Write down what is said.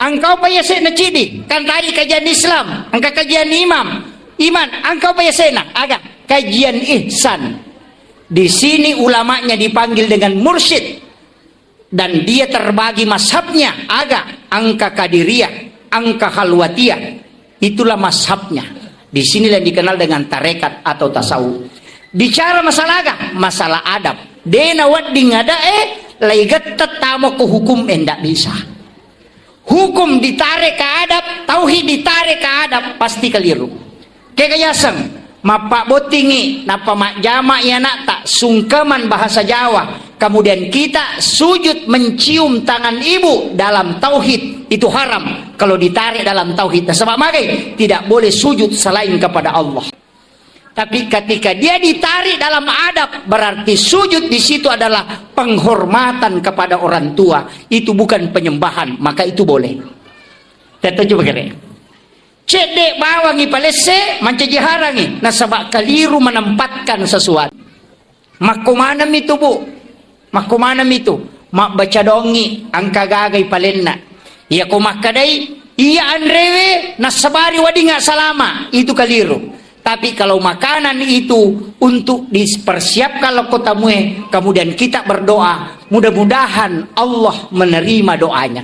Engkau payasena cidi kan tadi kajian Islam, engkau kajian iman, engkau payasena agak kajian ihsan. Di sini ulamanya dipanggil dengan mursyid dan dia terbagi mazhabnya agak angka kadiriyah, angka khalwatiyah. Itulah mazhabnya. Di sinilah dikenal dengan tarekat atau tasawuf. Bicara masalah agak, masalah adab. Dena wadding ada laigat tetamo ke hukum endak bisa. Hukum ditarik ke adab, tauhid ditarik ke adab, pasti keliru. Kekayasan, mapak botingi, napa mak jama ya nak tak sungkeman bahasa Jawa. Kemudian kita sujud mencium tangan ibu dalam tauhid itu haram kalau ditarik dalam tauhid. Sebab magai tidak boleh sujud selain kepada Allah. Tapi ketika dia ditarik dalam adab, berarti sujud di situ adalah penghormatan kepada orang tua. Itu bukan penyembahan, maka itu boleh. Kita coba kira. Cedek bawangi palese, mancaji harangi. Nah sebab keliru menempatkan sesuatu. Makumanam itu bu, makumanam itu. Mak baca dongi, angka gagai palenna. Iya kumakadai, iya andrewe, nasabari wadi nggak salama. Itu keliru. Tapi kalau makanan itu untuk dipersiapkan lokotamue, kemudian kita berdoa, mudah-mudahan Allah menerima doanya.